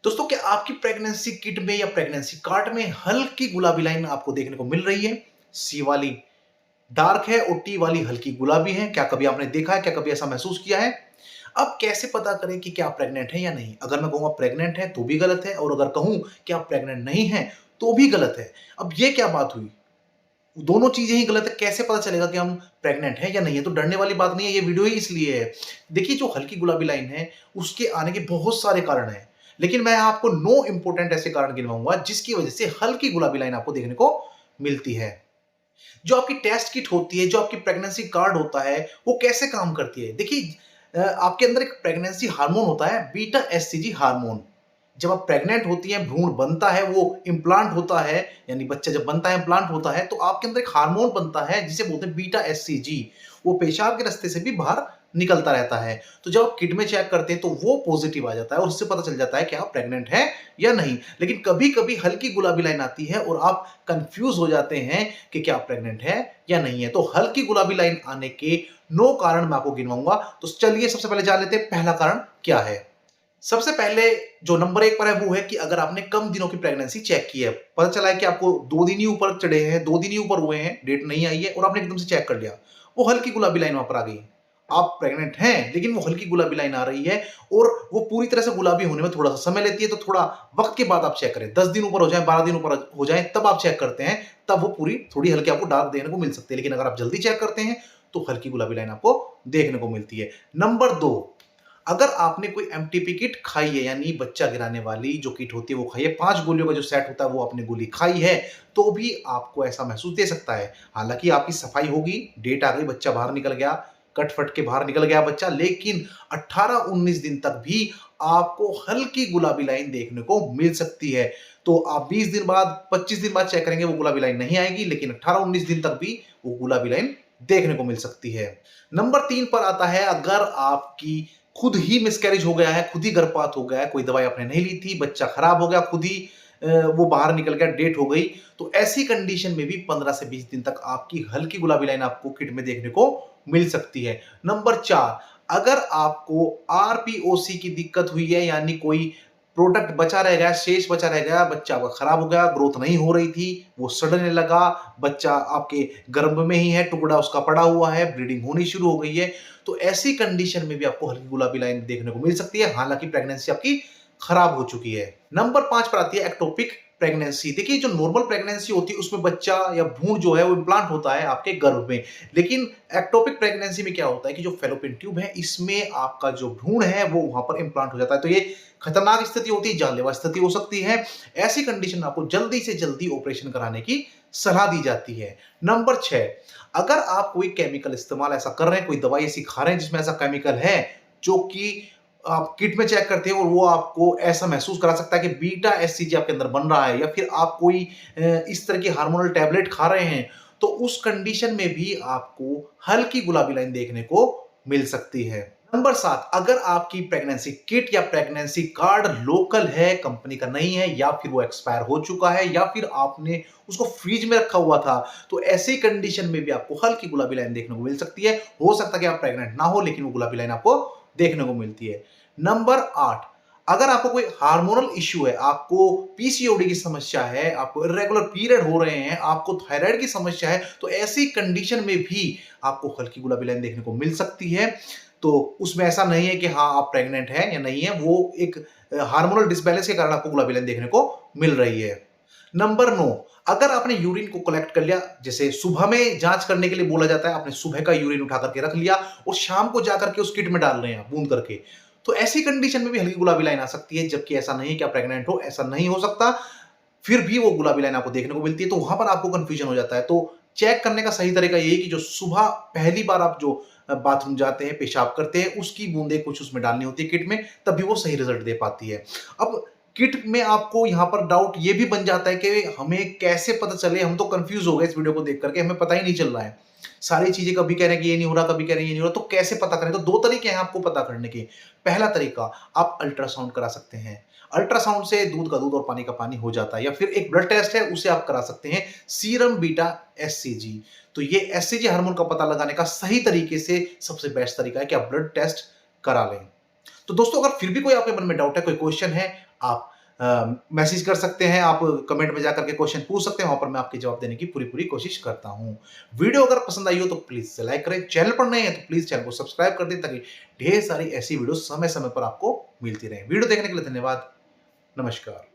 दोस्तों, क्या आपकी प्रेगनेंसी किट में या प्रेगनेंसी कार्ड में हल्की गुलाबी लाइन आपको देखने को मिल रही है? सी वाली डार्क है और टी वाली हल्की गुलाबी है। क्या कभी आपने देखा है? क्या कभी ऐसा महसूस किया है? अब कैसे पता करें कि क्या आप प्रेग्नेंट हैं या नहीं? अगर मैं कहूँगा प्रेग्नेंट है तो भी गलत है और अगर कहूँ कि आप प्रेग्नेंट नहीं हैं तो भी गलत है। अब ये क्या बात हुई? दोनों चीजें ही गलत है। कैसे पता चलेगा कि हम प्रेग्नेंट हैं या नहीं है? तो डरने वाली बात नहीं है, ये वीडियो ही इसलिए है। देखिए, जो हल्की गुलाबी लाइन है उसके आने के बहुत सारे कारण हैं, लेकिन मैं आपको 9 इंपॉर्टेंट ऐसे कारण गिनवाऊंगा जिसकी वजह से हल्की गुलाबी लाइन आपको देखने को मिलती है। जो आपकी टेस्ट किट होती है, जो आपकी प्रेगनेंसी कार्ड होता है, वो कैसे काम करती है? देखिए, आपके अंदर एक प्रेगनेंसी हार्मोन होता है, बीटा एससीजी हार्मोन। जब आप प्रेग्नेंट होती हैं, भ्रूण बनता है, वो इम्प्लांट होता है, यानी बच्चा जब बनता है, इम्प्लांट होता है, तो आपके अंदर एक हार्मोन बनता है जिसे बोलते हैं बीटा एससीजी। वो पेशाब के रास्ते से भी बाहर निकलता रहता है। तो जब आप किट में चेक करते हैं तो वो पॉजिटिव आ जाता है और उससे पता चल जाता है कि आप प्रेग्नेंट हैं या नहीं। लेकिन कभी-कभी हल्की गुलाबी लाइन आती है और आप कंफ्यूज हो जाते हैं कि क्या आप प्रेग्नेंट हैं या नहीं है। तो हल्की गुलाबी लाइन आने के 9 कारण मैं आपको गिनवाऊंगा। तो चलिए सबसे पहले जान लेते हैं पहला कारण क्या है। सबसे पहले जो नंबर 1 पर है वो है कि अगर आपने कम दिनों की प्रेगनेंसी चेक की है, पता चला है कि आपको 2 दिन ही ऊपर चढ़े हैं, 2 दिन ही ऊपर हुए हैं, डेट नहीं आई है और आपने एकदम से चेक कर लिया, वो हल्की गुलाबी लाइन वहां पर आ गई। आप प्रेग्नेंट हैं लेकिन वो हल्की गुलाबी लाइन आ रही है और वो पूरी तरह से गुलाबी होने में थोड़ा सा समय लेती है। तो थोड़ा वक्त के बाद आप चेक करें, 10 दिन ऊपर हो जाए, 12 दिन ऊपर हो जाए, तब आप चेक करते हैं, तब वो पूरी थोड़ी हल्की आपको डार्क देखने को मिल सकती है। लेकिन अगर आप जल्दी चेक करते हैं तो हल्की गुलाबी लाइन आपको देखने को मिलती है। नंबर 2, अगर आपने कोई एमटीपी किट खाई है, यानी बच्चा गिराने वाली जो किट होती है वो खाई है, 5 गोलियों का जो सेट होता है वो आपने गोली खाई है, तो भी आपको ऐसा महसूस दे सकता है। हालांकि आपकी सफाई होगी, डेट आ गई, बच्चा बाहर निकल गया, कट फट के बाहर निकल गया बच्चा, लेकिन 18-19 दिन तक भी आपको हल्की गुलाबी लाइन देखने को मिल सकती है। तो आप 20 दिन बाद, 25 दिन बाद चेक करेंगे, वो गुलाबी लाइन नहीं आएगी, लेकिन 18-19 दिन तक भी वो गुलाबी लाइन देखने को मिल सकती है। नंबर 3 पर आता है, अगर आपकी खुद ही मिसकैरेज हो गया है, खुद ही गर्भपात हो गया है, कोई दवाई आपने नहीं ली थी, बच्चा खराब हो गया, खुद ही वो बाहर निकल गया, डेट हो गई, तो ऐसी कंडीशन में भी 15 से 20 दिन तक आपकी हल्की गुलाबी लाइन आपको किट में देखने को मिल सकती है। नंबर 4, अगर आपको आरपीओसी की दिक्कत हुई है, यानी कोई प्रोडक्ट बचा रह गया, शेष बचा रह गया, बच्चा आपका खराब हो गया, ग्रोथ नहीं हो रही थी, वो सड़ने लगा, बच्चा आपके गर्भ में ही है, टुकड़ा उसका पड़ा हुआ है, ब्लीडिंग होनी शुरू हो गई है, तो ऐसी कंडीशन में भी आपको हल्की गुलाबी लाइन देखने को मिल सकती है, हालांकि प्रेगनेंसी आपकी खराब हो चुकी है। नंबर 5 पर आती है एक्टोपिक प्रेगनेंसी। देखिए, जो नॉर्मल प्रेगनेंसी होती है उसमें बच्चा या भ्रूण जो है वो इम्प्लांट होता है आपके गर्भ में, लेकिन एक्टोपिक प्रेगनेंसी में क्या होता है कि जो फेलोपियन ट्यूब है इसमें आपका जो भ्रूण है वो वहां पर इम्प्लांट हो जाता है। तो ये खतरनाक स्थिति होती है, जानलेवा स्थिति हो सकती है। ऐसी कंडीशन में आपको जल्दी से जल्दी ऑपरेशन कराने की सलाह दी जाती है। नंबर 6, अगर आप कोई केमिकल इस्तेमाल ऐसा कर रहे हैं, कोई दवाई ऐसी खा रहे हैं जिसमें ऐसा केमिकल है जो कि आप किट में चेक करते हैं और वो आपको ऐसा महसूस करा सकता है कि बीटा एससीजी आपके अंदर बन रहा है, या फिर आप कोई इस तरह की हार्मोनल टैबलेट खा रहे हैं, तो उस कंडीशन में भी आपको हल्की गुलाबी लाइन देखने को मिल सकती है। नंबर 7, अगर आपकी प्रेगनेंसी किट या प्रेगनेंसी कार्ड लोकल है, कंपनी का नहीं है, या फिर वो एक्सपायर हो चुका है, या फिर आपने उसको फ्रिज में रखा हुआ था, तो ऐसी कंडीशन में भी आपको हल्की गुलाबी लाइन देखने को मिल सकती है। हो सकता है कि आप प्रेग्नेंट ना हो, लेकिन वो गुलाबी लाइन आपको देखने को मिलती है। नंबर 8, अगर आपको कोई हार्मोनल इश्यू है, आपको पीसीओडी की समस्या है, आपको इरेगुलर पीरियड हो रहे हैं, आपको थायराइड की समस्या है, तो ऐसी कंडीशन में भी आपको हल्की गुलाबी लाइन देखने को मिल सकती है। तो उसमें ऐसा नहीं है कि हाँ आप प्रेग्नेंट हैं या नहीं है, वो एक हार्मोनल डिसबैलेंस के कारण आपको गुलाबी लाइन देखने को मिल रही है। नंबर 9, अगर आपने यूरिन को कलेक्ट कर लिया, जैसे सुबह में जांच करने के लिए बोला जाता है, आपने सुबह का यूरिन उठा करके रख लिया और शाम को जाकर के उस किट में डाल रहे हैं बूंद करके, तो ऐसी कंडीशन में भी हल्की गुलाबी लाइन आ सकती है। जबकि ऐसा नहीं है कि आप प्रेग्नेंट हो, ऐसा नहीं हो सकता, फिर भी वो गुलाबी लाइन आपको देखने को मिलती है, तो वहां पर आपको कंफ्यूजन हो जाता है। तो चेक करने का सही तरीका यही है कि जो सुबह पहली बार आप जो बाथरूम जाते हैं, पेशाब करते हैं, उसकी बूंदे कुछ उसमें डालनी होती है किट में, तब भी वो सही रिजल्ट दे पाती है। अब किट में आपको यहाँ पर डाउट ये भी बन जाता है कि हमें कैसे पता चले, हम तो कंफ्यूज हो गए इस वीडियो को देख करके, हमें पता ही नहीं चल रहा है, सारी चीजें कभी कह रहे हैं कि ये नहीं हो रहा, कभी कह रहे हैं ये नहीं हो रहा, तो कैसे पता करें? तो 2 तरीके हैं आपको पता करने के। पहला तरीका, आप अल्ट्रासाउंड करा सकते हैं। अल्ट्रासाउंड से दूध का दूध और पानी का पानी हो जाता है, या फिर एक ब्लड टेस्ट है उसे आप करा सकते हैं, सीरम बीटा एससीजी। तो ये एससीजी हार्मोन का पता लगाने का सही तरीके से सबसे बेस्ट तरीका है कि आप ब्लड टेस्ट करा लें। तो दोस्तों, अगर फिर भी कोई आपके मन में डाउट है, कोई क्वेश्चन है, आप मैसेज कर सकते हैं, आप कमेंट में जाकर के क्वेश्चन पूछ सकते हैं, वहाँ पर मैं आपके जवाब देने की पूरी-पूरी कोशिश करता हूँ। वीडियो अगर पसंद आई हो तो प्लीज़ लाइक करें, चैनल पर नए हैं तो प्लीज़ चैनल को सब्सक्राइब कर दें ताकि ढेर सारी ऐसी वीडियो समय-समय पर आपको मिलती रहें। वीडियो देखने के लिए धन्यवाद। नमस्कार।